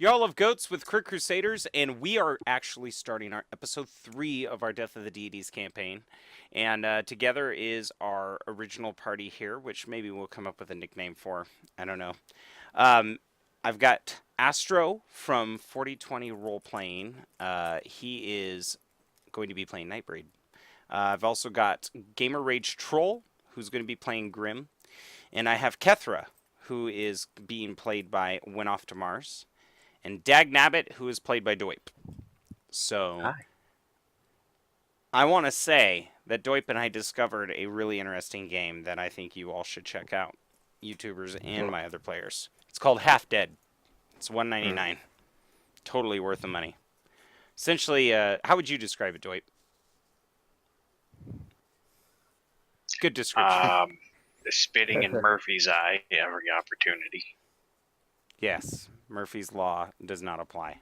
Y'all love goats with Crit Crusaders, and we are actually starting our episode 3 of our Death of the Deities campaign. And together is our original party here, which maybe we'll come up with a nickname for. I don't know. Um, I've got Astro from 4020 Role Playing. He is going to be playing Nightbreed. I've also got Gamer Rage Troll, who's going to be playing Grim. And I have Kethra, who is being played by Went Off to Mars. And Dag Nabbit, who is played by Doip. So, Hi. I want to say that Doip and I discovered a really interesting game that I think you all should check out, YouTubers and my other players. It's called Half Dead. It's $1.99. Totally worth the money. Essentially, how would you describe it, Doip? Good description. Spitting in Murphy's eye every opportunity. Yes, Murphy's Law does not apply.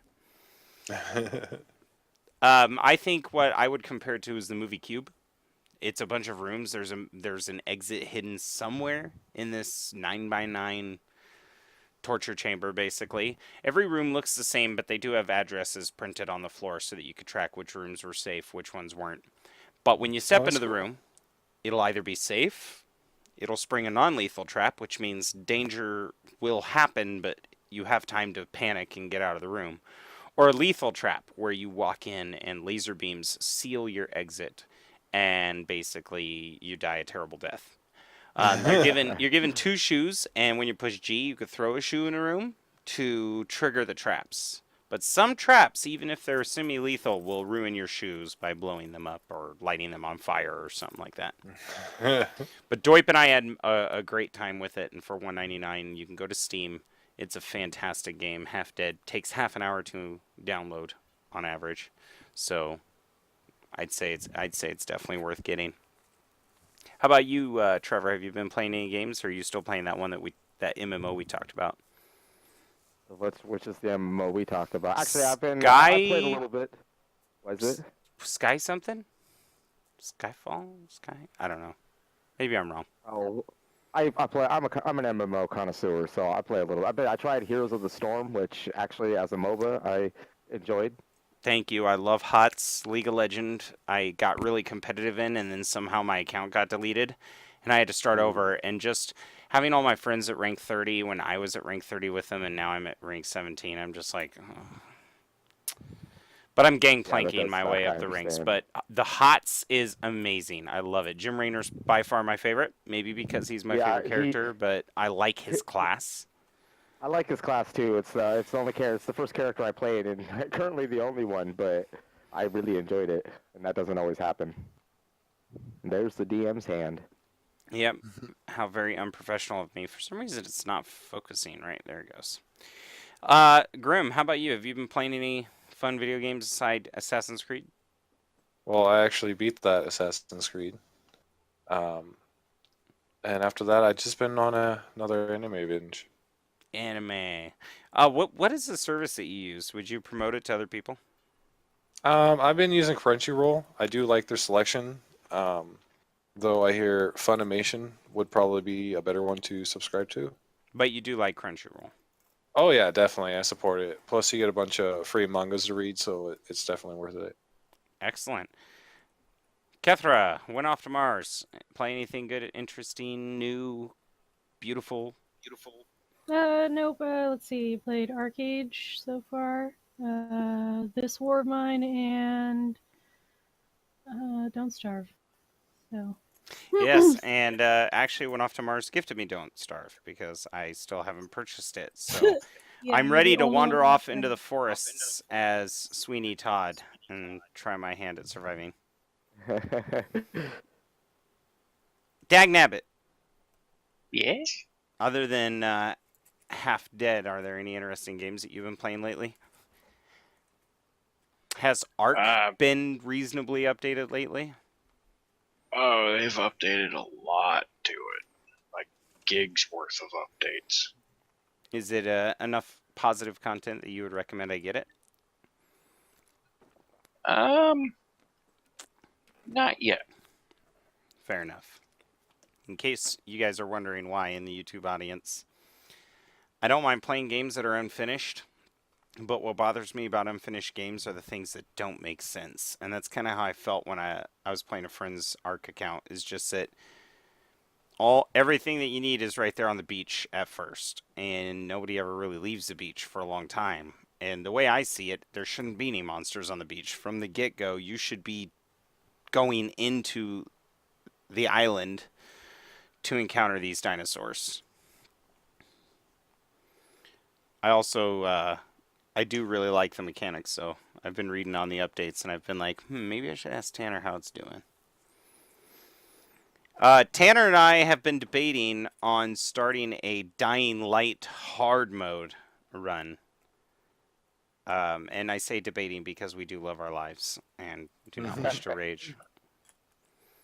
I think what I would compare it to is the movie Cube. It's a bunch of rooms. There's an exit hidden somewhere in this 9x9 torture chamber, basically. Every room looks the same, but they do have addresses printed on the floor so that you could track which rooms were safe, which ones weren't. But when you step into the room, it'll either be safe, it'll spring a non-lethal trap, which means danger will happen, but you have time to panic and get out of the room. Or a lethal trap, where you walk in and laser beams seal your exit, and basically you die a terrible death. You're given 2 shoes, and when you push G, you could throw a shoe in a room to trigger the traps. But some traps, even if they're semi-lethal, will ruin your shoes by blowing them up or lighting them on fire or something like that. But Doip and I had a great time with it, and for $1.99, you can go to Steam. It's a fantastic game. Half Dead takes half an hour to download on average, so I'd say it's definitely worth getting. How about you, Trevor? Have you been playing any games, or are you still playing that one that MMO we talked about? Which is the MMO we talked about? Actually, I played a little bit. What is it? Sky something? Skyfall? Sky? I don't know. Maybe I'm wrong. Oh, I play. I'm an MMO connoisseur, so I play a little. I tried Heroes of the Storm, which actually, as a MOBA, I enjoyed. Thank you. I love HOTS, League of Legends. I got really competitive in, and then somehow my account got deleted, and I had to start over. And just having all my friends at rank 30 when I was at rank 30 with them, and now I'm at rank 17, I'm just like... Oh. But I'm gangplanking my way up the ranks. But the HOTS is amazing. I love it. Jim Raynor's by far my favorite, maybe because he's my favorite character, but I like his class. I like his class too. It's the only character. It's the first character I played, and currently the only one. But I really enjoyed it, and that doesn't always happen. And there's the DM's hand. Yep. How very unprofessional of me. For some reason, it's not focusing. Right there it goes. Grim, how about you? Have you been playing any fun video games aside Assassin's Creed? Well, I actually beat that Assassin's Creed. And after that, I've just been on another anime binge. Anime. What is the service that you use? Would you promote it to other people? I've been using Crunchyroll. I do like their selection. Though I hear Funimation would probably be a better one to subscribe to. But you do like Crunchyroll. Oh yeah, definitely. I support it. Plus, you get a bunch of free mangas to read, so it's definitely worth it. Excellent. Kethra, Went Off to Mars. Play anything good, interesting, new, beautiful? Nope. Let's see. Played Arcade so far. This War of Mine and Don't Starve. So. Yes, and actually Went Off to Mars gifted me Don't Starve because I still haven't purchased it. So Yeah, I'm ready to wander off into the forests as Sweeney Todd and try my hand at surviving. Dag Nabbit. Yes? Other than Half Dead, are there any interesting games that you've been playing lately? Has Ark been reasonably updated lately? Oh, they've updated a lot to it. Like gigs worth of updates. Is it enough positive content that you would recommend I get it? Not yet. Fair enough. In case you guys are wondering why in the YouTube audience, I don't mind playing games that are unfinished. But what bothers me about unfinished games are the things that don't make sense. And that's kind of how I felt when I was playing a friend's Arc account, is just that everything that you need is right there on the beach at first. And nobody ever really leaves the beach for a long time. And the way I see it, there shouldn't be any monsters on the beach. From the get-go, you should be going into the island to encounter these dinosaurs. I also, I do really like the mechanics, so I've been reading on the updates, and I've been like, maybe I should ask Tanner how it's doing. Tanner and I have been debating on starting a Dying Light hard mode run. And I say debating because we do love our lives and do not wish to rage.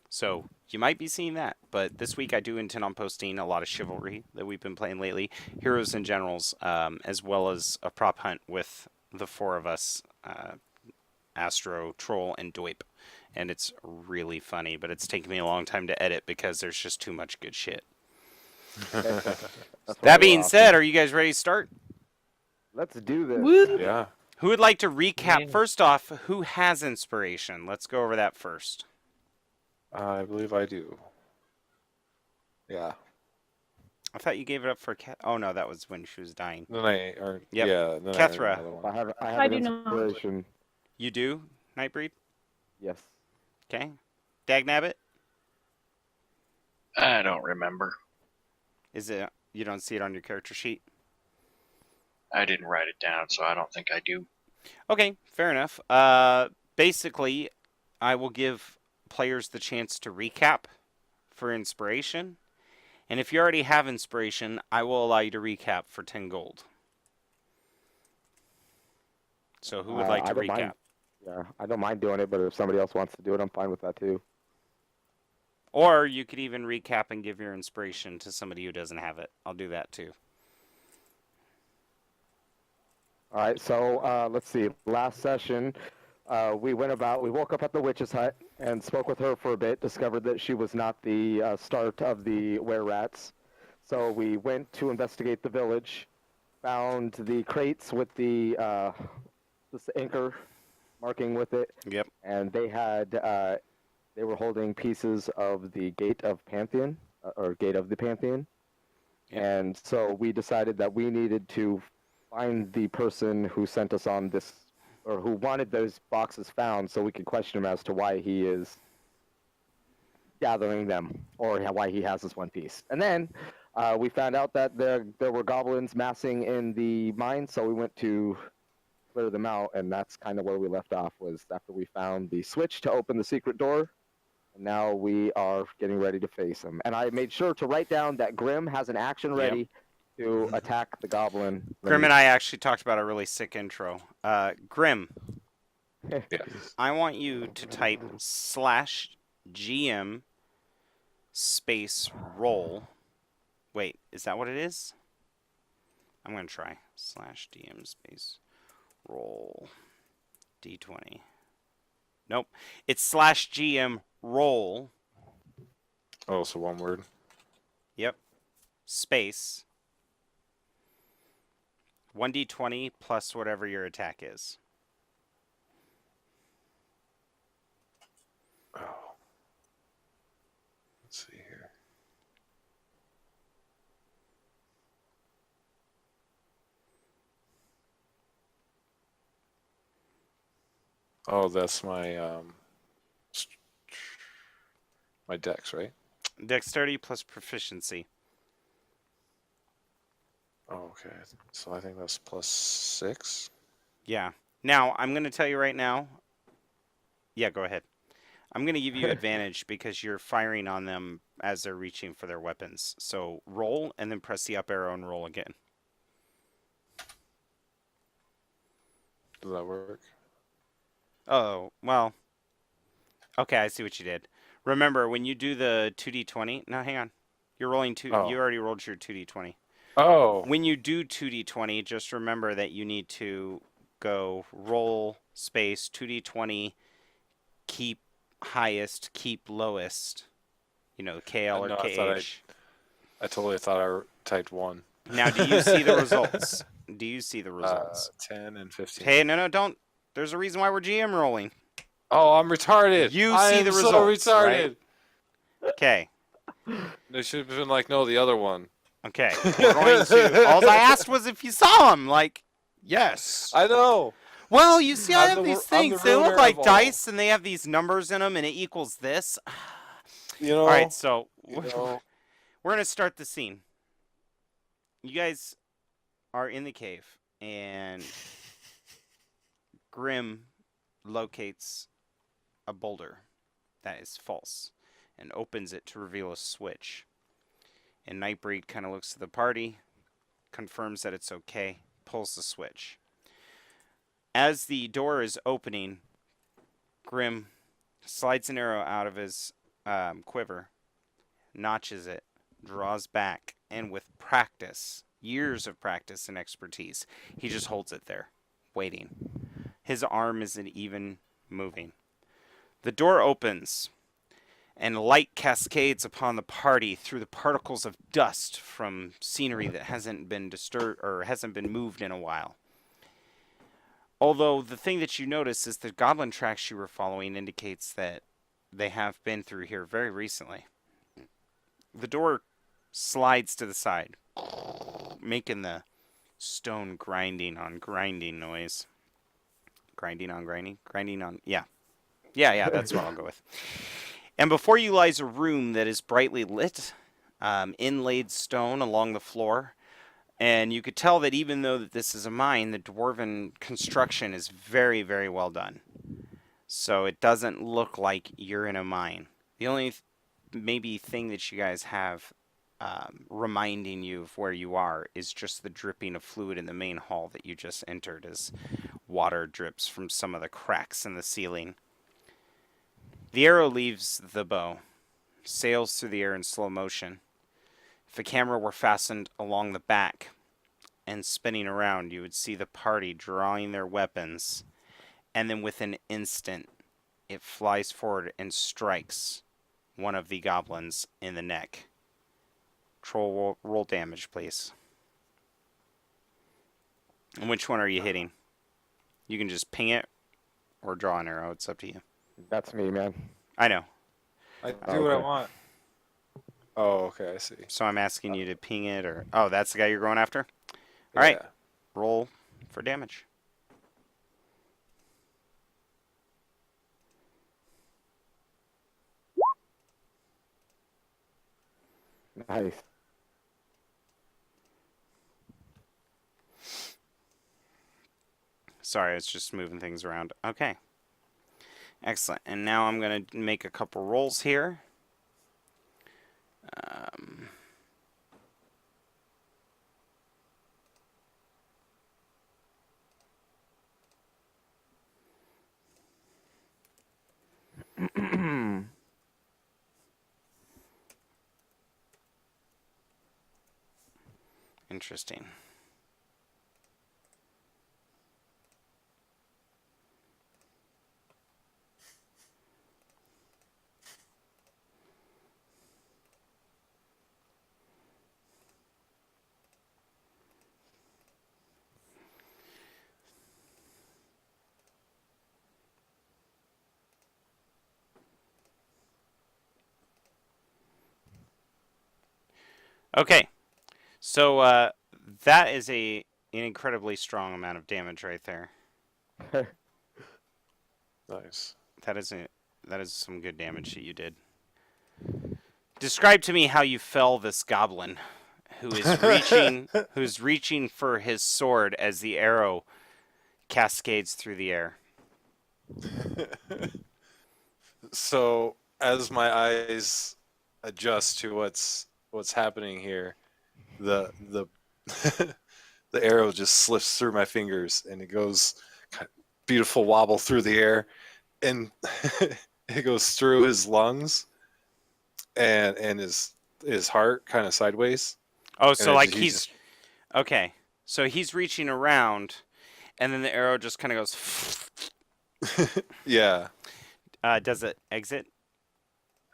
So you might be seeing that, but this week I do intend on posting a lot of Chivalry that we've been playing lately, Heroes and Generals, as well as a prop hunt with the four of us, Astro, Troll, and Doip. And it's really funny, but it's taken me a long time to edit because there's just too much good shit. That being said, are you guys ready to start? Let's do this. Woo! Yeah. Who would like to recap? Yeah. First off, who has inspiration? Let's go over that first. I believe I do. Yeah. I thought you gave it up for Cat. Oh no, that was when she was dying. Then Yep. yeah. Then Kethra. I have I an do not. inspiration. You do, Nightbreed? Yes. Okay. Dagnabbit? I don't remember. Is it, you don't see it on your character sheet? I didn't write it down, so I don't think I do. Okay, fair enough. Basically, I will give players the chance to recap for inspiration. And if you already have inspiration, I will allow you to recap for 10 gold. So who would like to I don't recap? mind. Yeah, I don't mind doing it, but if somebody else wants to do it, I'm fine with that too. Or you could even recap and give your inspiration to somebody who doesn't have it. I'll do that too. All right, so let's see. Last session, we woke up at the witch's hut and spoke with her for a bit, discovered that she was not the start of the were-rats. So we went to investigate the village, found the crates with the this anchor marking with it. Yep. And they had, they were holding pieces of the Gate of Pantheon, or Gate of the Pantheon. Yep. And so we decided that we needed to find the person who sent us on this, or who wanted those boxes found, so we could question him as to why he is gathering them, or why he has this one piece. And then we found out that there were goblins massing in the mine, so we went to clear them out, and that's kind of where we left off, was after we found the switch to open the secret door. And now we are getting ready to face him. And I made sure to write down that Grim has an action ready to attack the goblin. Grim and I actually talked about a really sick intro. Grim, Yeah. I want you to type /GM space roll. Wait, is that what it is? I'm going to try /DM space roll D20. Nope. It's /GM roll. Oh, so one word. Yep. Space 1d20 plus whatever your attack is. Oh. Let's see here. Oh, that's my my dex, right? Dexterity plus proficiency. Oh, okay. So I think that's +6. Yeah. Now, I'm going to tell you right now. Yeah, go ahead. I'm going to give you advantage because you're firing on them as they're reaching for their weapons. So roll and then press the up arrow and roll again. Does that work? Oh, well. Okay, I see what you did. Remember, when you do the 2d20... No, hang on. You're rolling two. Oh. You already rolled your 2d20. Oh. When you do 2d20, just remember that you need to go roll space 2d20, keep highest, keep lowest. You know, KL or No, KH. I totally thought I typed 1. Now, do you see the results? Do you see the results? 10 and 15. Hey, no, don't. There's a reason why we're GM rolling. Oh, I'm retarded. You I see am the so results, retarded. Okay. They should have been like, no, the other one. Okay. We're going to. All I asked was if you saw them. Like, yes. I know. Well, you see, I I'm have the these ru- I'm the things. They look ruiner like of all. dice, and they have these numbers in them, and it equals this. You know. All right, so You know. we're gonna start the scene. You guys are in the cave, and Grim locates a boulder that is false and opens it to reveal a switch. And Nightbreed kind of looks at the party, confirms that it's okay, pulls the switch. As the door is opening, Grim slides an arrow out of his quiver, notches it, draws back, and with practice, years of practice and expertise, he just holds it there, waiting. His arm isn't even moving. The door opens, and light cascades upon the party through the particles of dust from scenery that hasn't been disturbed or hasn't been moved in a while. Although the thing that you notice is the goblin tracks you were following indicates that they have been through here very recently. The door slides to the side, making the stone grinding on grinding noise. Grinding on grinding? Grinding on... Yeah. Yeah, that's what I'll go with. And before you lies a room that is brightly lit, inlaid stone along the floor. And you could tell that even though that this is a mine, the dwarven construction is very, very well done. So it doesn't look like you're in a mine. The only maybe thing that you guys have reminding you of where you are is just the dripping of fluid in the main hall that you just entered as water drips from some of the cracks in the ceiling. The arrow leaves the bow, sails through the air in slow motion. If a camera were fastened along the back and spinning around, you would see the party drawing their weapons, and then with an instant, it flies forward and strikes one of the goblins in the neck. Roll damage, please. And which one are you hitting? You can just ping it or draw an arrow. It's up to you. That's me, man. I know. I do what I Okay. want. Oh, okay, I see. So I'm asking you to ping it or... Oh, that's the guy you're going after? All right. Yeah. Roll for damage. Nice. Sorry, I was just moving things around. Okay. Excellent. And now I'm going to make a couple rolls here. Interesting. Okay. So that is an incredibly strong amount of damage right there. Nice. That is some good damage that you did. Describe to me how you fell this goblin who is reaching for his sword as the arrow cascades through the air. So as my eyes adjust to what's happening here, the the arrow just slips through my fingers and it goes beautiful wobble through the air, and it goes through his lungs and his heart kind of sideways. Oh, And so it like just- he's okay. So he's reaching around, and then the arrow just kind of goes. Yeah, Does it exit?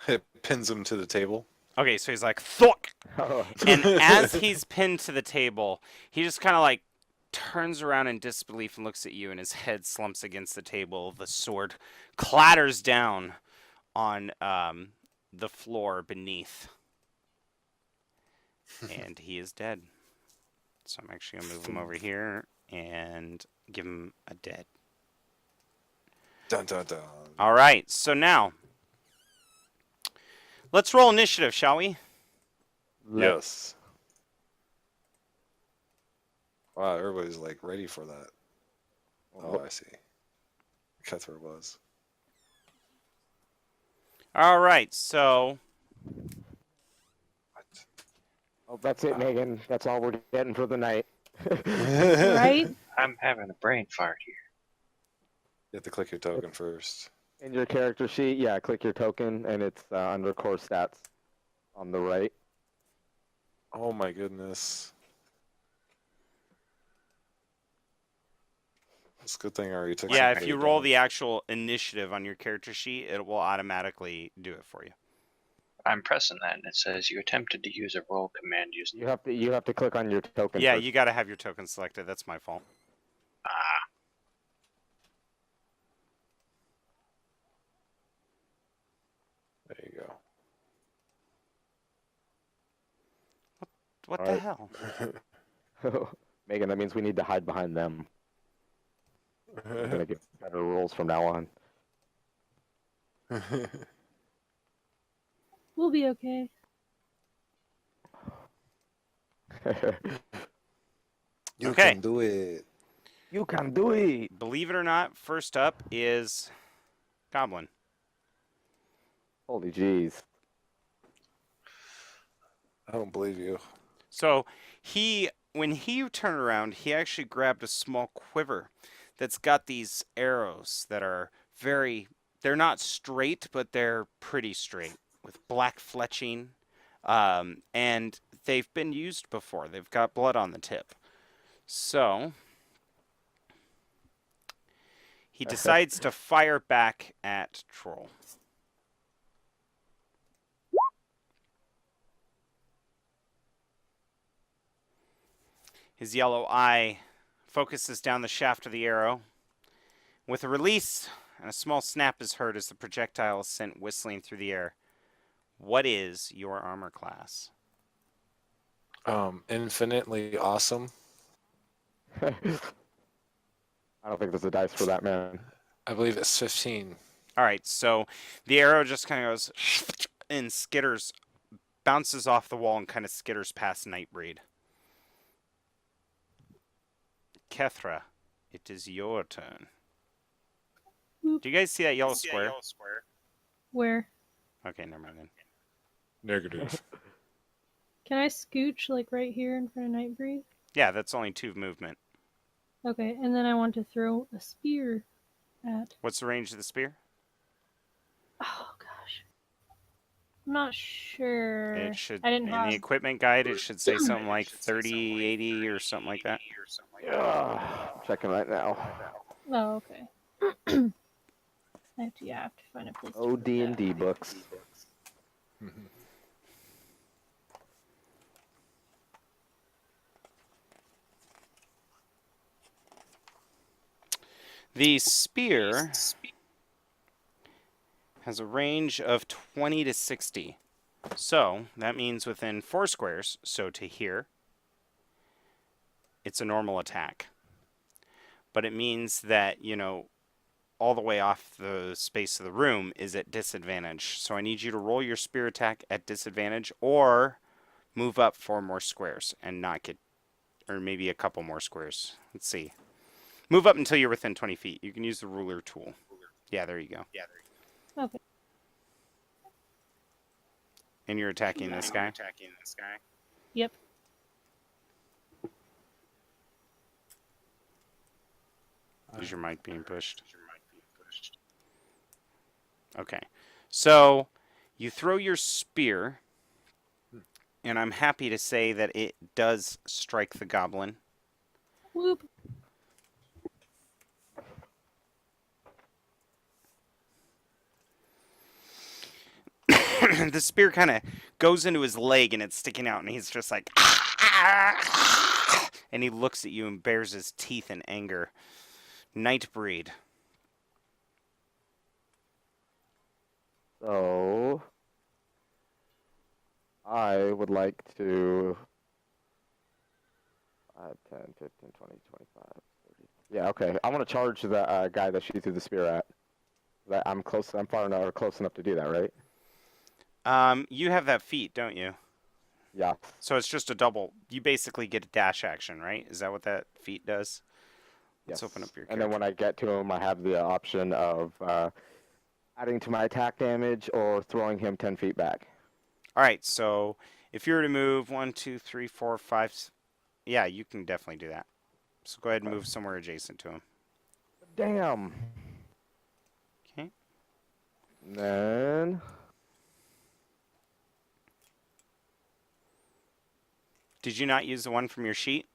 it pins him to the table. Okay, so he's like thunk, Oh, and as he's pinned to the table, he just kind of like turns around in disbelief and looks at you, and his head slumps against the table. The sword clatters down on the floor beneath, and he is dead. So I'm actually gonna move him over here and give him a dead. Dun dun dun. All right, so now let's roll initiative, shall we? Yes. Wow, everybody's like ready for that. Oh, I see. Kethra was. All right, so What? Oh, that's it, Megan. That's all we're getting for the night. Right? I'm having a brain fart here. You have to click your token first. In your character sheet, yeah, click your token, and it's under core stats on the right. Oh my goodness. It's a good thing I already took yeah, some if you pay roll down. the actual initiative on your character sheet, it will automatically do it for you. I'm pressing that, and it says you attempted to use a roll command using. You have to click on your token. Yeah, first. you got to have your token selected. That's my fault. Ah, There you What All the right. hell? go. Megan, that means we need to hide behind them. We're gonna get better rules from now on. We'll be okay. You Okay. can do it. You can do it. Believe it or not, first up is Goblin. Holy jeez. I don't believe you. So when he turned around, he actually grabbed a small quiver that's got these arrows that are they're not straight, but they're pretty straight with black fletching. And they've been used before. They've got blood on the tip. So he decides to fire back at Troll. His yellow eye focuses down the shaft of the arrow. With a release, and a small snap is heard as the projectile is sent whistling through the air. What is your armor class? Infinitely awesome. I don't think there's a dice for that, man. I believe it's 15. All right, so the arrow just kind of goes and skitters, bounces off the wall and kind of skitters past Nightbreed. Kethra, it is your turn. Boop. Do you guys see that yellow square? Where? Okay, never mind then. Negative. Can I scooch like right here in front of Nightbreed? Yeah, that's only 2 movement. Okay, and then I want to throw a spear at. What's the range of the spear? Oh gosh, I'm not sure. It should, I didn't in have. the equipment guide, it should say something like 30, 80 or something like that. I'm checking right now. Oh, okay. I have to find a place. to Oh, put D&D that. books. The spear has a range of 20 to 60. So that means within 4 squares, so to here, it's a normal attack. But it means that, you know, all the way off the space of the room is at disadvantage. So I need you to roll your spear attack at disadvantage or move up 4 more squares and not get, or maybe a couple more squares. Let's see. Move up until you're within 20 feet. You can use the ruler tool. Yeah, there you go. Okay. And you're attacking this guy? Yep. Is your mic being pushed? Okay. So you throw your spear, and I'm happy to say that it does strike the goblin. Whoop. The spear kind of goes into his leg and it's sticking out, and he's just like, and he looks at you and bares his teeth in anger. Nightbreed. So I would like to 10, 15, 20, 25, 30. Yeah, okay. I want to charge the guy that she threw the spear at. I'm close. I'm far enough or close enough to do that, right? You have that feat, don't you? Yeah. So it's just a double. You basically get a dash action, right? Is that what that feat does? Let's Yes. open up your And then when I get to him, I have the option of adding to my attack damage or throwing him 10 feet back. All right, so if you were to move 1, 2, 3, 4, 5, yeah, you can definitely do that. So go ahead and move somewhere adjacent to him. Damn. Okay. And then Did you not use the one from your sheet?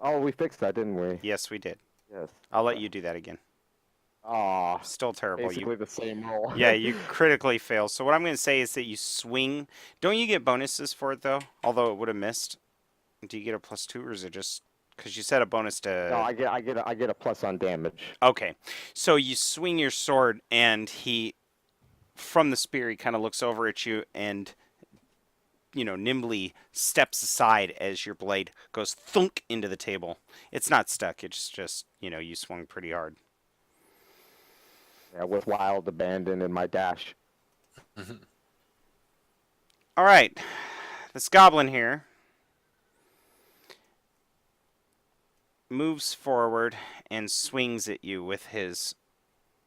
oh, we fixed that, didn't we? Yes, we did. Yes. I'll let you do that again. Aw, Still terrible. basically the same roll. Yeah, you critically fail. So what I'm going to say is that you swing. Don't you get bonuses for it, though? Although it would have missed. Do you get a +2, or is it just... Because you said a bonus to... No, I get a plus on damage. Okay. So you swing your sword, and he... From the spear, he kind of looks over at you and... nimbly steps aside as your blade goes thunk into the table. It's not stuck. It's just, you swung pretty hard. Yeah, with wild abandon in my dash. All right. This goblin here moves forward and swings at you with his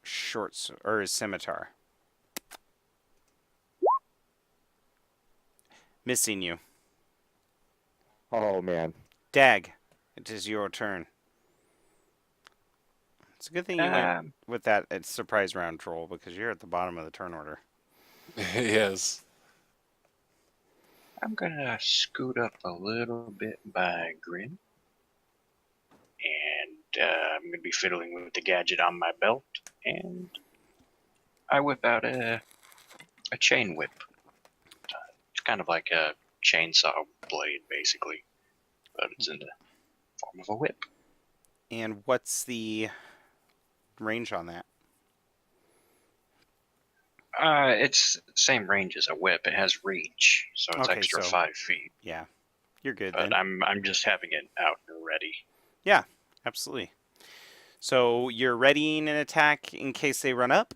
his scimitar. Missing you. Oh man. Dag, it is your turn. It's a good thing you went with that surprise round troll, because you're at the bottom of the turn order. Yes. I'm gonna scoot up a little bit by Grim, and I'm gonna be fiddling with the gadget on my belt, and I whip out a chain whip. It's kind of like a chainsaw blade, basically, but it's in the form of a whip. And what's the range on that? It's same range as a whip. It has reach, so it's Okay, extra so- 5 feet. Yeah, you're good But then. I'm just having it out and ready. Yeah, absolutely. So you're readying an attack in case they run up?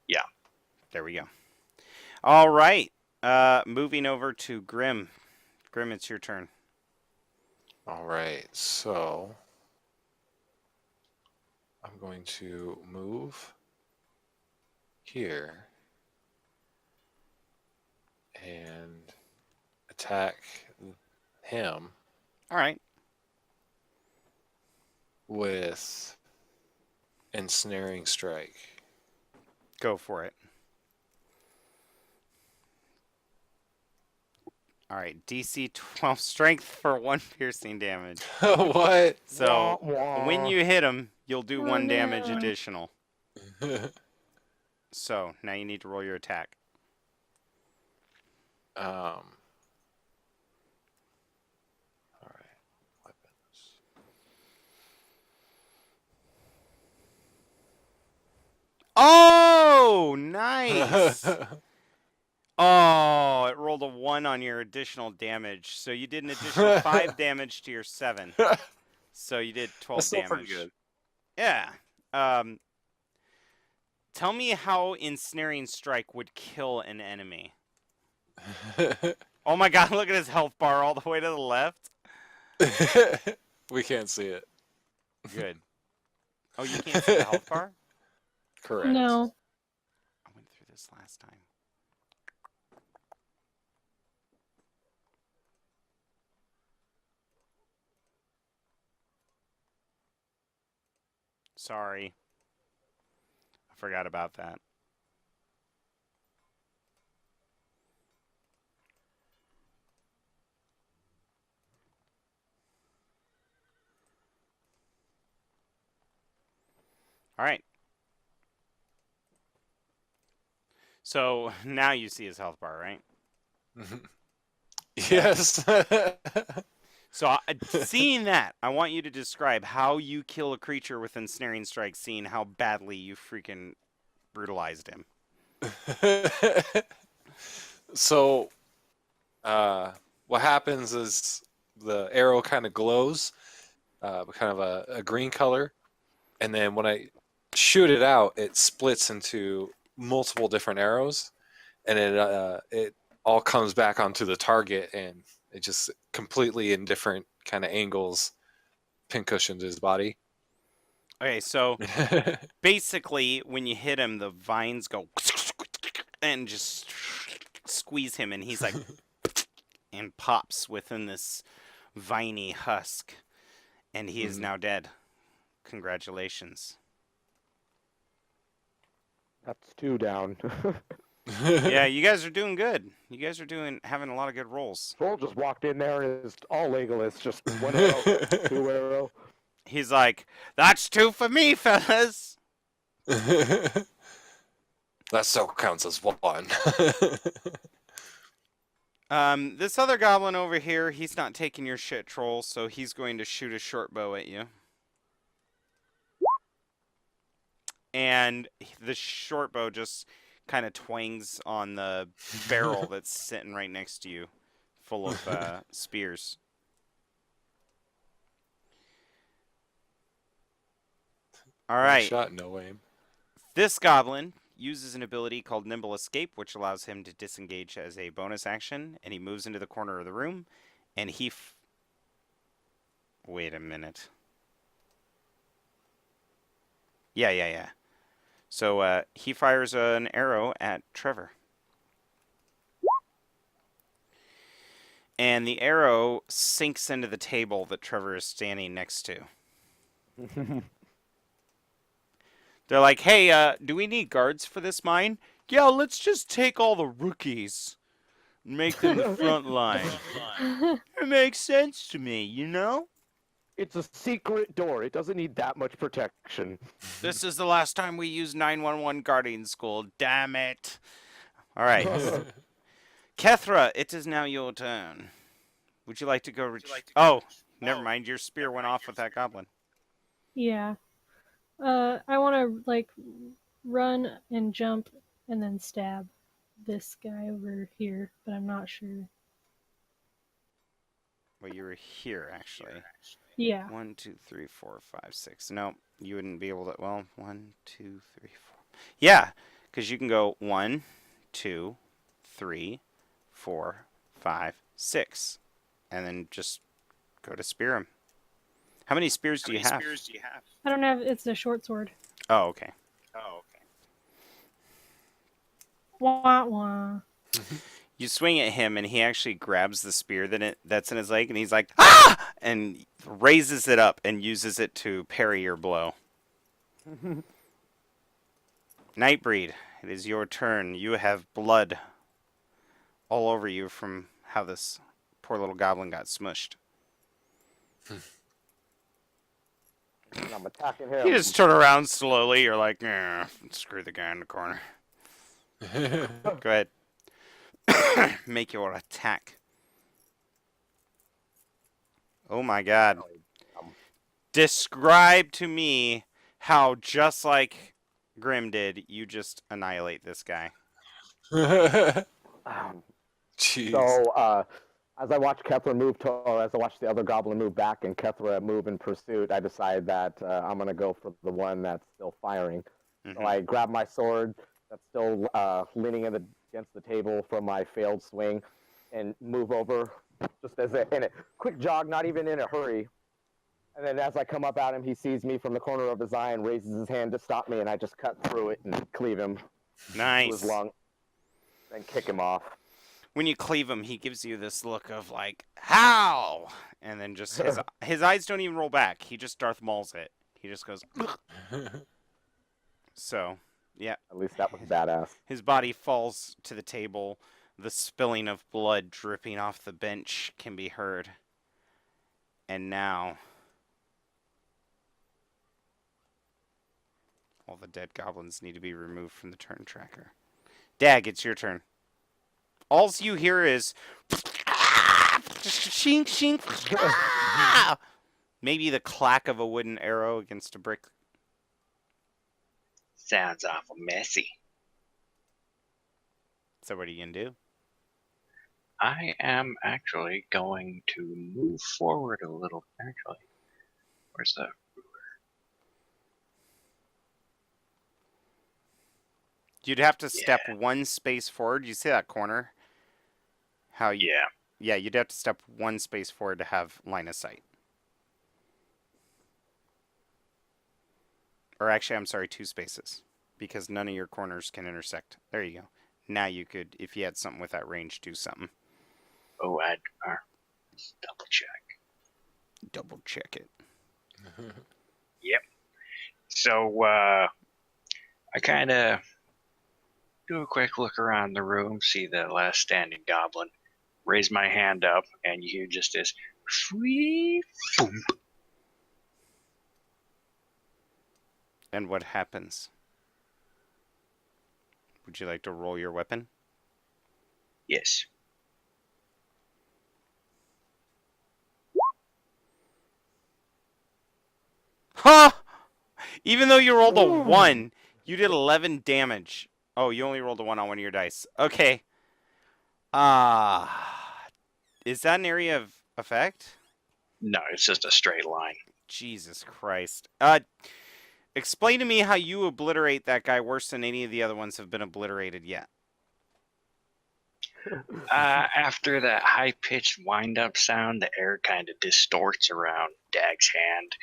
Yeah. There we go. All right. Moving over to Grim. Grim, it's your turn. All right, so I'm going to move here and attack him All right. with ensnaring strike. Go for it. All right. DC 12 strength for 1 piercing damage. What? So Wah, wah. when you hit him, you'll do Oh, 1 damage no. additional. So now you need to roll your attack. All right. Weapons. Oh, nice. Oh, it rolled a 1 on your additional damage. So you did an additional 5 damage to your 7. So you did 12 That's still damage. pretty good. Yeah. Tell me how ensnaring strike would kill an enemy. Oh my god, look at his health bar all the way to the left. We can't see it. Good. Oh, you can't see the health bar? Correct. No. I went through this last time. Sorry. I forgot about that. All right. So now you see his health bar, right? Yes. So, seeing that, I want you to describe how you kill a creature with ensnaring strike, seeing how badly you freaking brutalized him. So, what happens is the arrow kind of glows, kind of a green color, and then when I shoot it out, it splits into multiple different arrows, and it all comes back onto the target, and it just completely in different kind of angles pincushions his body. Okay, so basically, when you hit him, the vines go and just squeeze him, and he's like, and pops within this viney husk, and he is now dead. Congratulations. That's 2 down. Yeah, you guys are doing good. You guys are having a lot of good rolls. Troll just walked in there and is all Legolas, just 1 arrow, 2 arrow. He's like, that's 2 for me, fellas. That still counts as 1. This other goblin over here, he's not taking your shit, Troll, so he's going to shoot a short bow at you. And the short bow just kind of twangs on the barrel that's sitting right next to you, full of spears. All right. Shot, no aim. This goblin uses an ability called Nimble Escape, which allows him to disengage as a bonus action, and he moves into the corner of the room, and he... Wait a minute. Yeah. So he fires an arrow at Trevor. And the arrow sinks into the table that Trevor is standing next to. They're like, hey, do we need guards for this mine? Yeah, let's just take all the rookies and make them the front line. It makes sense to me, you know? It's a secret door. It doesn't need that much protection. This is the last time we use 911 guarding school. Damn it. All right. Kethra, it is now your turn. Would you like to go... Oh, never mind. Your spear went off with that goblin. Yeah. I want to, like, run and jump and then stab this guy over here, but I'm not sure. Well, you were here, actually. Yeah. 1, 2, 3, 4, 5, 6. No, you wouldn't be able to... Well, 1, 2, 3, 4. Yeah, because you can go 1, 2, 3, 4, 5, 6. And then just go to spear him. How many spears do you have? I don't have... It's a short sword. Oh, okay. Wah, wah. You swing at him, and he actually grabs the spear that's in his leg, and he's like, ah! And raises it up and uses it to parry your blow. Nightbreed, it is your turn. You have blood all over you from how this poor little goblin got smushed. And I'm attacking him. You just turn around slowly. You're like, screw the guy in the corner. Go ahead. Make your attack. Oh my god. Describe to me how, just like Grim did, you just annihilate this guy. Jeez. So, as I watched Kethra as I watched the other goblin move back and Kethra move in pursuit, I decided that I'm going to go for the one that's still firing. So I grab my sword that's still leaning against the table from my failed swing and move over just in a quick jog, not even in a hurry. And then as I come up at him, he sees me from the corner of his eye and raises his hand to stop me, and I just cut through it and cleave him to his Nice. lung, then kick him off. When you cleave him, he gives you this look of like, how? And then just his eyes don't even roll back. He just Darth Mauls it. He just goes, so, yeah. At least that was badass. His body falls to the table. The spilling of blood dripping off the bench can be heard. And now, all the dead goblins need to be removed from the turn tracker. Dag, it's your turn. All you hear is Shink, shink. Ah! Maybe the clack of a wooden arrow against a brick. Sounds awful messy. So what are you gonna do? I am actually going to move forward a little. Actually, where's the You'd have to step one space forward. You see that corner? How you? Yeah. Yeah, you'd have to step one space forward to have line of sight. Or actually, I'm sorry, 2 spaces. Because none of your corners can intersect. There you go. Now you could, if you had something with that range, do something. Oh, I'd double check. Double check it. Yep. So, I kind of do a quick look around the room, see the last standing goblin, raise my hand up, and you hear just this sweet boom. And what happens? Would you like to roll your weapon? Yes. Huh! Even though you rolled a 1, you did 11 damage. Oh, you only rolled a 1 on one of your dice. Okay. Is that an area of effect? No, it's just a straight line. Jesus Christ. Explain to me how you obliterate that guy worse than any of the other ones have been obliterated yet. After that high-pitched wind-up sound, the air kind of distorts around Dag's hand,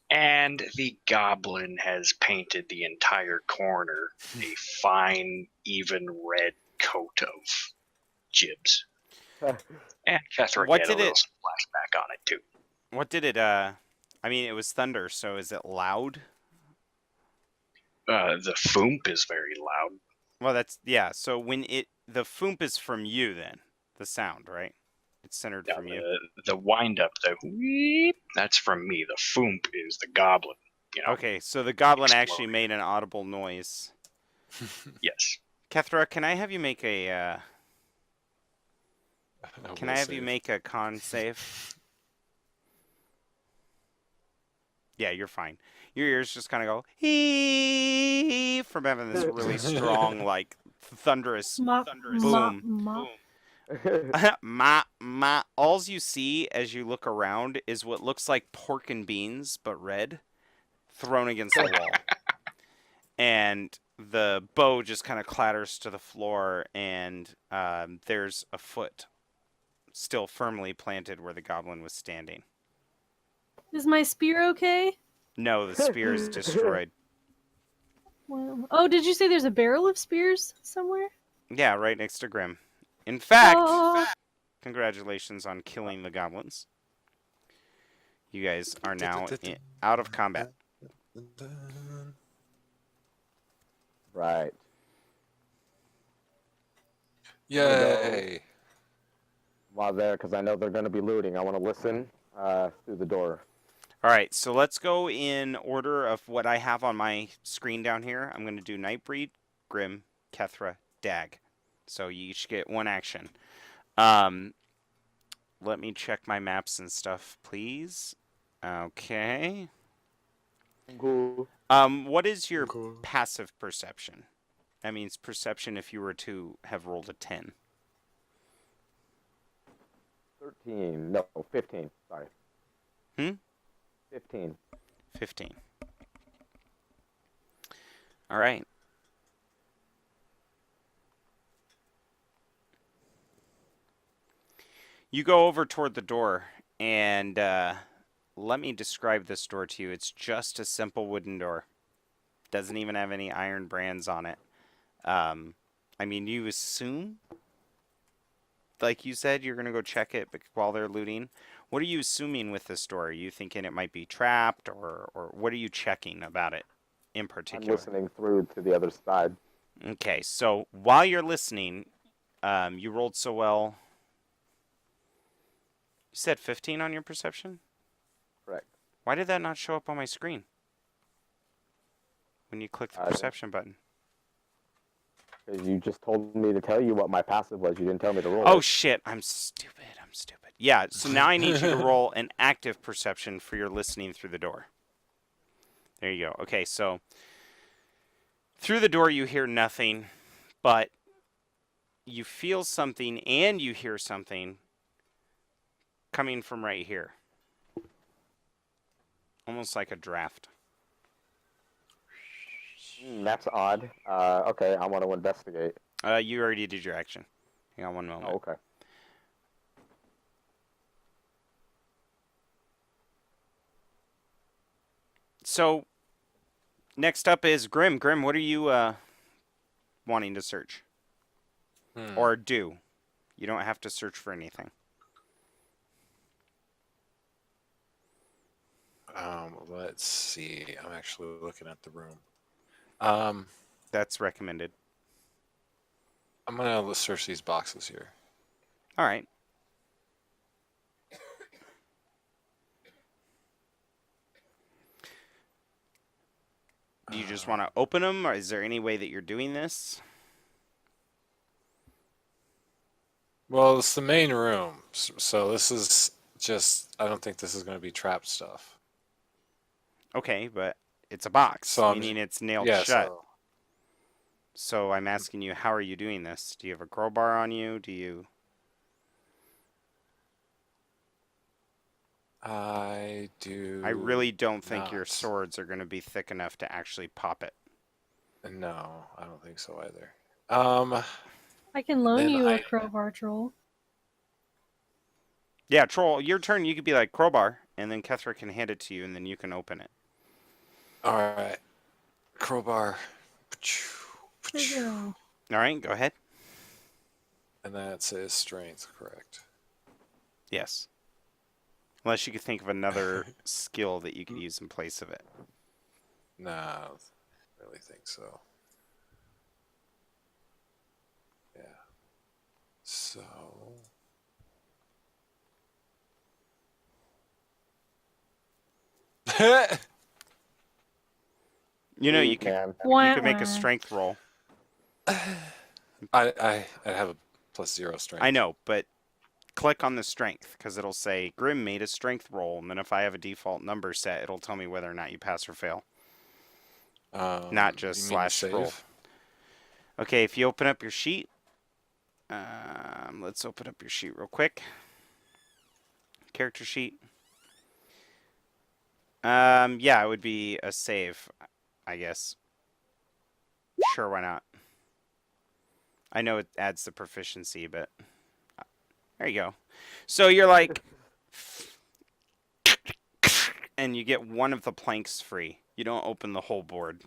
and the goblin has painted the entire corner a fine, even red coat of gibs. And Kethra What get a did little it- splashback on it, too. What did it, I mean, it was thunder, so is it loud? The foomp is very loud. Well, that's, yeah, so when the foomp is from you then, the sound, right? It's centered Now, from you. the wind-up, the wheep, that's from me. The foomp is the goblin. You know? Okay, so the goblin actually exploding. made an audible noise. Yes. Kethra, can I have you make a, can will I have save. you make a con save? Yeah, you're fine. Your ears just kind of go, hee, from having this really strong, like, thunderous Mop, boom. mop. Alls you see as you look around is what looks like pork and beans, but red, thrown against the wall. And the bow just kind of clatters to the floor, and there's a foot still firmly planted where the goblin was standing. Is my spear okay? No, the spear is destroyed. Well, oh, did you say there's a barrel of spears somewhere? Yeah, right next to Grim. In fact, Oh. congratulations on killing the goblins. You guys are now out of combat. Right. Yay! While there, because I know they're going to be looting, I want to listen through the door. All right, so let's go in order of what I have on my screen down here. I'm going to do Nightbreed, Grim, Kethra, Dag. So you each get 1 action. Let me check my maps and stuff, please. Okay. Cool. What is your Cool. passive perception? That means perception if you were to have rolled a 10. 13. No, 15. Sorry. 15. 15. All right. You go over toward the door, and let me describe this door to you. It's just a simple wooden door. Doesn't even have any iron brands on it. I mean, you assume, like you said, you're going to go check it while they're looting. What are you assuming with this door? Are you thinking it might be trapped, or what are you checking about it in I'm particular? listening through to the other side. Okay, so while you're listening, you rolled so well. You said 15 on your perception? Correct. Why did that not show up on my screen when you click the perception button? Because you just told me to tell you what my passive was. You didn't tell me to roll. Oh it. shit, I'm stupid. I'm I'm stupid. Yeah, so now I need you to roll an active perception for your listening through the door. There you go. Okay, so through the door you hear nothing, but you feel something and you hear something coming from right here. Almost like a draft. That's odd. Okay, I want to investigate. You already did your action. Hang on one moment. Oh, okay. So, next up is Grim. Grim, what are you wanting to search? Or do? You don't have to search for anything. Let's see. I'm actually looking at the room. That's recommended. I'm gonna search these boxes here. All right. Do you just want to open them, or is there any way that you're doing this? Well, it's the main room, so this is just. I don't think this is gonna be trap stuff. Okay, but it's a box, So meaning it's nailed Yeah. shut. So I'm asking you, how are you doing this? Do you have a crowbar on you? Do you? I do. I really don't think your not. swords are going to be thick enough to actually pop it. No, I don't think so either. I can loan Then you a I- crowbar, troll. Yeah, Troll, your turn. You could be like, crowbar, and then Kethra can hand it to you, and then you can open it. All right, crowbar. There you go. All right, go ahead. And that says strength, correct? Yes. Unless you could think of another skill that you could use in place of it. No, I don't really think so. Yeah. So. You know, you Sweet, could man. you could make a strength roll. I have a +0 strength. I know, but click on the strength because it'll say Grim made a strength roll, and then if I have a default number set, it'll tell me whether or not you pass or fail. Not just you mean to slash roll. save? Okay, if you open up your sheet, let's open up your sheet real quick. Character sheet. Yeah, it would be a save, I guess. Sure, why not? I know it adds the proficiency, but there you go. So you're like, and you get one of the planks free. You don't open the whole board.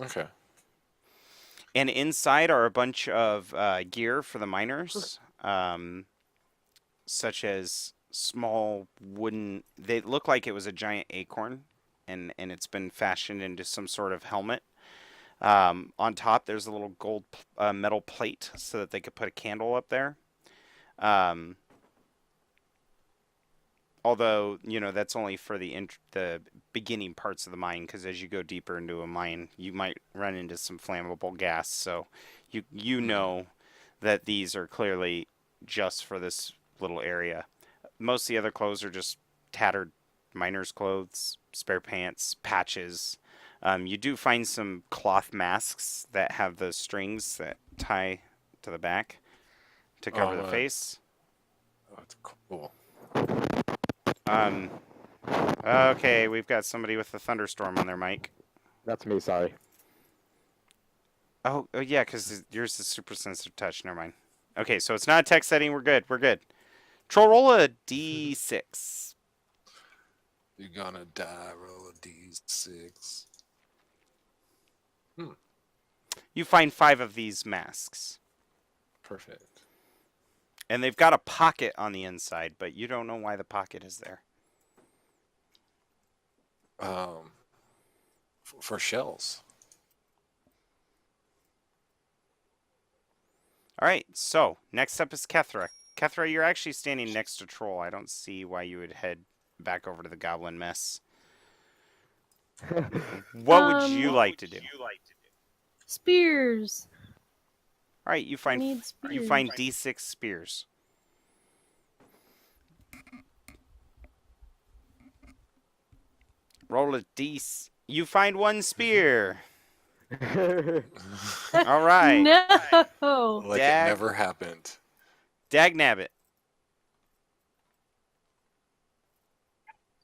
Okay. And inside are a bunch of gear for the miners, such as small wooden. They look like it was a giant acorn, and it's been fashioned into some sort of helmet. On top, there's a little gold metal plate so that they could put a candle up there. Although, you know, that's only for the beginning parts of the mine, because as you go deeper into a mine, you might run into some flammable gas. So you know that these are clearly just for this little area. Most of the other clothes are just tattered miner's clothes, spare pants, patches. You do find some cloth masks that have the strings that tie to the back to cover the face. Oh, it's cool. Okay, we've got somebody with a thunderstorm on their mic. That's me, sorry. Oh yeah, because yours is super sensitive touch. Never mind. Okay, so it's not a text setting. We're good. We're good. Troll, roll a d6. You're gonna die. Roll a d6. You find 5 of these masks. Perfect. And they've got a pocket on the inside, but you don't know why the pocket is there. For shells. All right, so next up is Kethra. Kethra, you're actually standing next to Troll. I don't see why you would head back over to the goblin mess. What would you like to do? Spears. All right, you I need find spears. D6 spears. Roll a d6. You find one spear. All right. No. Like Dag- it never happened. Dagnabbit.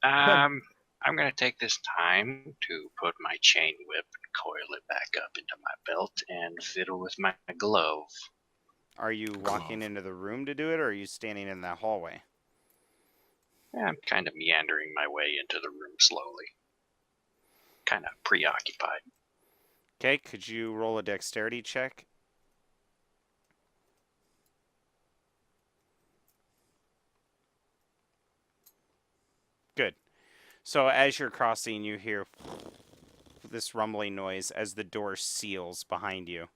I'm gonna take this time to put my chain whip and coil it back up into my belt and fiddle with my glove. Are you walking into the room to do it, or are you standing in that hallway? I'm kind of meandering my way into the room slowly. Kind of preoccupied. Okay, could you roll a dexterity check? Good. So as you're crossing, you hear this rumbling noise as the door seals behind you,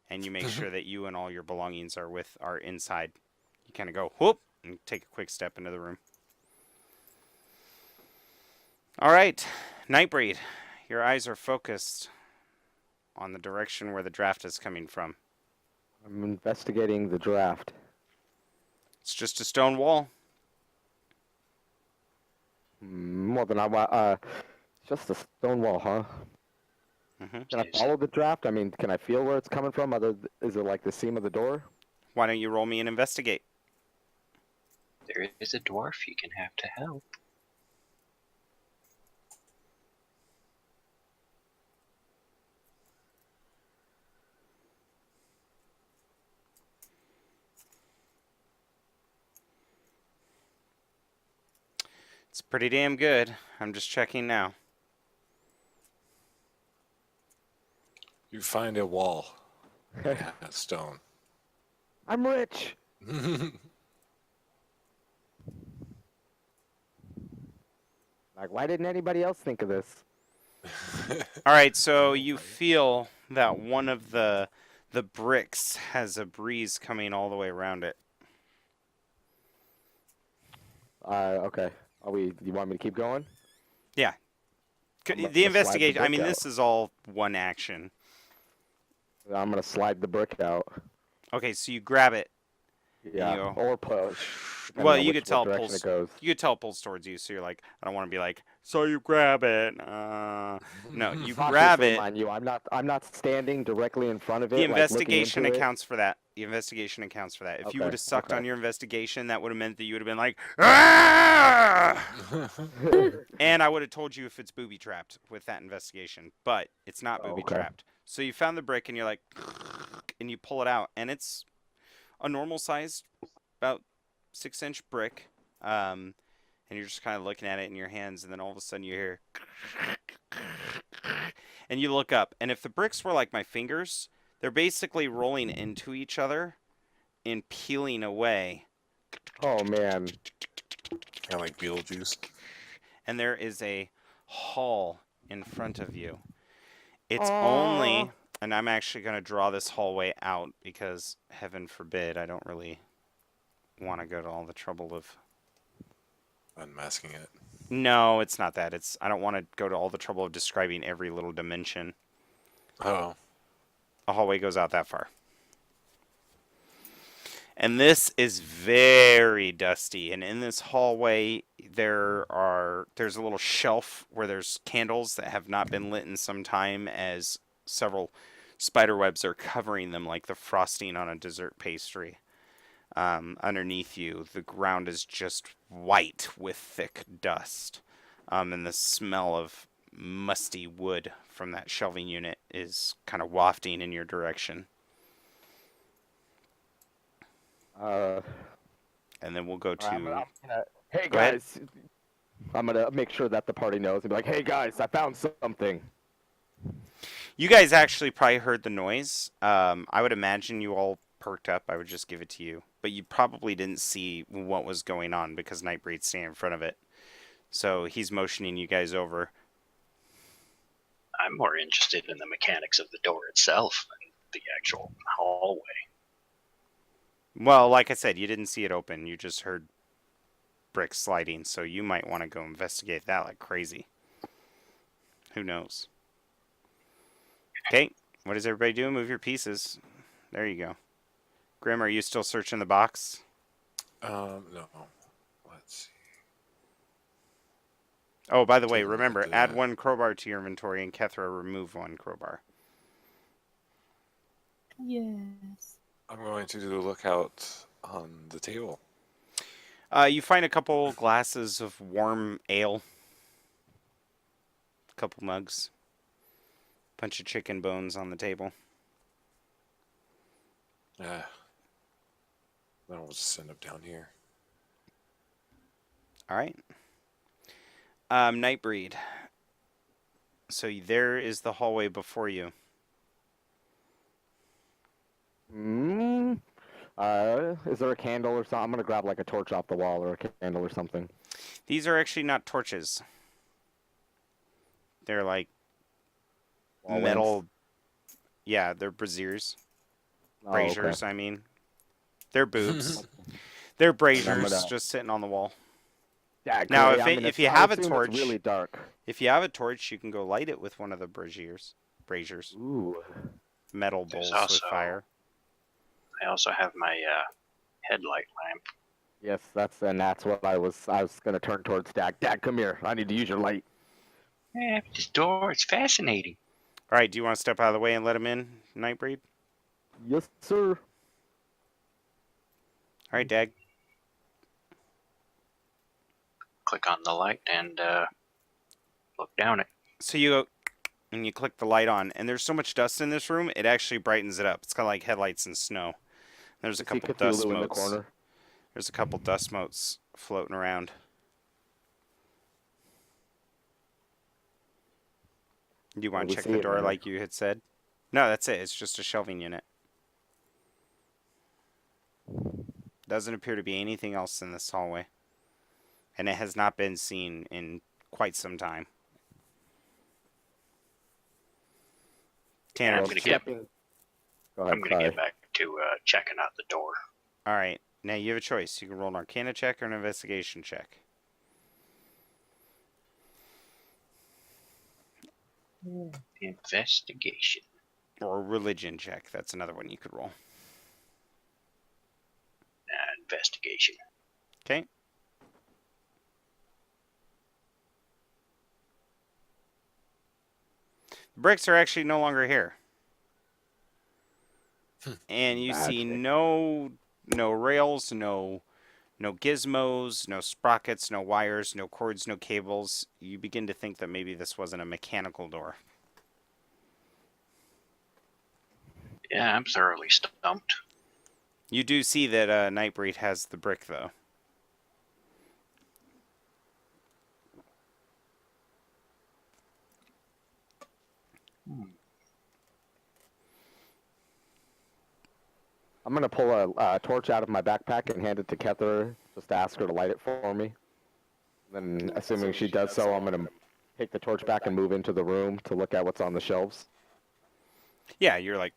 and you make sure that you and all your belongings are inside. You kind of go whoop and take a quick step into the room. All right, Nightbreed, your eyes are focused on the direction where the draft is coming from. I'm investigating the draft. It's just a stone wall. More than just a stone wall, huh? Mm-hmm. Can I follow the draft? I mean, can I feel where it's coming from? Is it like the seam of the door? Why don't you roll me and investigate? There is a dwarf you can have to help. It's pretty damn good. I'm just checking now. You find a wall. Yeah, stone. I'm rich. Like, why didn't anybody else think of this? All right, so you feel that one of the bricks has a breeze coming all the way around it. Okay. You want me to keep going? Yeah. I'm gonna The slide the investigation, I brick mean, out. this is all one action. I'm gonna slide the brick out. Okay, so you grab it. Yeah. You go, Or push. depending well, on you which could tell it direction pulls. it goes. You could tell it pulls towards you, so you're like, I don't want to be like, so you grab it. No, you grab Cautiously, it. mind you, I'm not standing directly in front of it. The like, looking investigation into it. accounts for that. The investigation accounts for that. If you Okay, would have sucked okay. on your investigation, that would have meant that you would have been like, ah! And I would have told you if it's booby trapped with that investigation, but it's not booby Okay. trapped. So you found the brick and you're like, and you pull it out, and it's a normal sized, about 6-inch brick. And you're just kind of looking at it in your hands, and then all of a sudden you hear, and you look up, and if the bricks were like my fingers, they're basically rolling into each other and peeling away. Oh man. Kind of like Beetlejuice. And there is a hall in front of you. It's Aw. only, and I'm actually going to draw this hallway out because, heaven forbid, I don't really want to go to all the trouble of... Unmasking it. No, it's not that. I don't want to go to all the trouble of describing every little dimension. Oh. A hallway goes out that far. And this is very dusty. And in this hallway, there's a little shelf where there's candles that have not been lit in some time, as several spider webs are covering them like the frosting on a dessert pastry. Underneath you, the ground is just white with thick dust. And the smell of musty wood from that shelving unit is kind of wafting in your direction. And then we'll go to... I'm gonna, hey Go ahead. guys, I'm gonna make sure that the party knows and be like, hey guys, I found something. You guys actually probably heard the noise. I would imagine you all perked up. I would just give it to you. But you probably didn't see what was going on because Nightbreed's standing in front of it. So he's motioning you guys over. I'm more interested in the mechanics of the door itself than the actual hallway. Well, like I said, you didn't see it open. You just heard bricks sliding. So you might want to go investigate that like crazy. Who knows? Okay, what does everybody do? Move your pieces. There you go. Grim, are you still searching the box? No. Let's see. Oh, by the way, Take a look remember, at add that. 1 crowbar to your inventory, and Kethra, remove 1 crowbar. Yes. I'm going to do a lookout on the table. You find a couple glasses of warm ale, a couple mugs, bunch of chicken bones on the table. Then we'll just send up down here. All right. Nightbreed. So there is the hallway before you. Mm, is there a candle or something? I'm gonna grab like a torch off the wall or a candle or something. These are actually not torches. They're like Wall metal. lamps? Yeah, they're braziers. Oh, Braziers, okay. I mean. They're boobs. They're braziers gonna- just sitting on the wall. Yeah. Now, great. if you I have a assume torch, it's really dark. if you have a torch, you can go light it with one of the braziers. Braziers. Ooh. Metal There's bowls with also- fire. I also have my headlight lamp. Yes, that's what I was gonna turn towards Dag. Dag, come here. I need to use your light. Yeah, this door, it's fascinating. All right, do you want to step out of the way and let him in, Nightbreed? Yes, sir. All right, Dag. Click on the light and look down it. So you go and you click the light on, and there's so much dust in this room, it actually brightens it up. It's kind of like headlights in snow. There's a See couple dust Cthulhu in the motes. corner. There's a couple dust motes floating around. Do you want we to check see the in door there? like you had said? No, that's it. It's just a shelving unit. Doesn't appear to be anything else in this hallway. And it has not been seen in quite some time. Tanner, I'm Well, gonna stepping- Go ahead, I'm gonna sorry. get back to checking out the door. all right. Now you have a choice. You can roll an Arcana check or an Investigation check. Investigation. Or a Religion check. That's another one you could roll. Investigation. Okay. The bricks are actually no longer here. And you see Magic. no rails, no gizmos, no sprockets, no wires, no cords, no cables. You begin to think that maybe this wasn't a mechanical door. Yeah, I'm thoroughly stumped. You do see that Nightbreed has the brick, though. I'm gonna pull a torch out of my backpack and hand it to Kether, just to ask her to light it for me. Then, assuming she does so, I'm gonna take the torch back and move into the room to look at what's on the shelves. Yeah, you're like,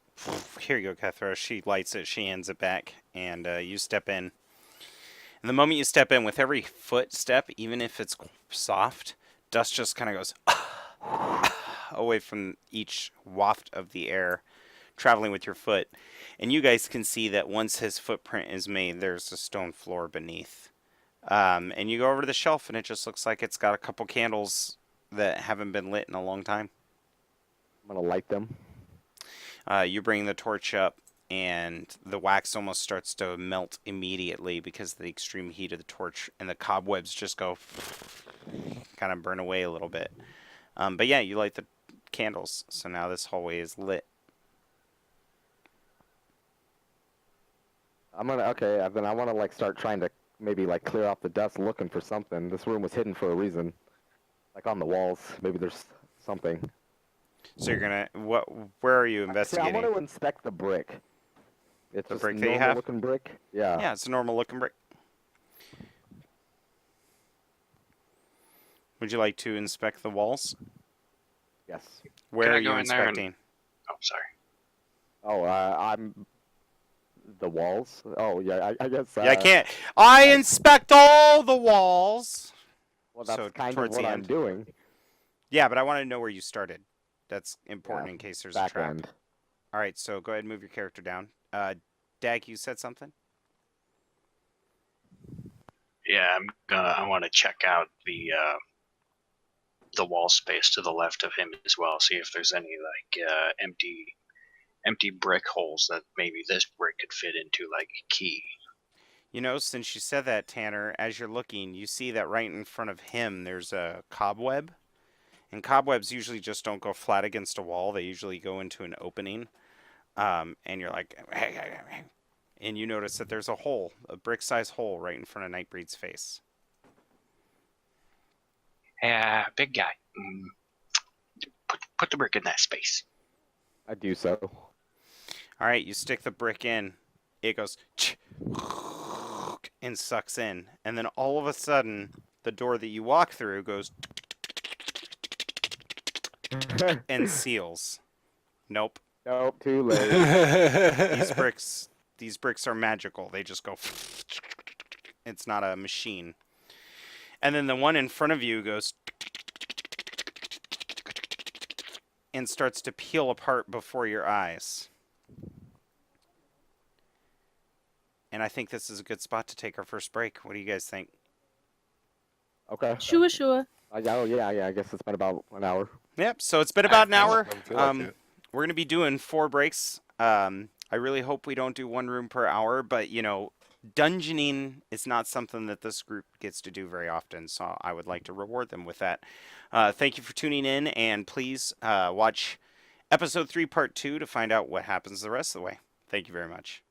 here you go, Kethra. She lights it, she hands it back, and you step in. And the moment you step in, with every footstep, even if it's soft, dust just kind of goes away from each waft of the air, traveling with your foot. And you guys can see that once his footprint is made, there's a stone floor beneath. And you go over to the shelf, and it just looks like it's got a couple candles that haven't been lit in a long time. I'm gonna light them. You bring the torch up, and the wax almost starts to melt immediately because of the extreme heat of the torch, and the cobwebs just go kind of burn away a little bit. But yeah, you light the candles, so now this hallway is lit. Okay, then I wanna like start trying to maybe like clear off the dust, looking for something. This room was hidden for a reason. Like on the walls, maybe there's something. So you're gonna where are you Actually, I investigating? want to inspect the brick. It's The just brick that you normal have? looking brick. Yeah. Yeah, it's a normal looking brick. Would you like to inspect the walls? Yes. Where Can I are you go in there and- inspecting? Oh, sorry. Oh, I'm the walls. Oh, yeah. I guess. Yeah, I can't. I inspect all the walls. Well, that's So, kind of towards what the I'm end? doing. Yeah, but I want to know where you started. That's important Yeah, in case there's a Back trap. end. All right, so go ahead and move your character down. Dag, you said something? Yeah, I want to check out the the wall space to the left of him as well. See if there's any like empty brick holes that maybe this brick could fit into, like a key. You know, since you said that, Tanner, as you're looking, you see that right in front of him there's a cobweb. And cobwebs usually just don't go flat against a wall. They usually go into an opening. And you're like, and you notice that there's a hole, a brick-sized hole right in front of Nightbreed's face. Big guy. Put the brick in that space. I do so. All right, you stick the brick in. It goes and sucks in. And then all of a sudden, the door that you walk through goes and seals. Nope. Nope, too late. These bricks are magical. They just go. It's not a machine. And then the one in front of you goes and starts to peel apart before your eyes. And I think this is a good spot to take our first break. What do you guys think? Okay. Shua. Oh yeah, I guess it's been about an hour. Yep, so it's been about an hour. I feel like it. We're going to be doing 4 breaks. I really hope we don't do 1 room per hour, but, you know, dungeoning is not something that this group gets to do very often, so I would like to reward them with that. Thank you for tuning in, and please watch Episode 3, Part 2 to find out what happens the rest of the way. Thank you very much.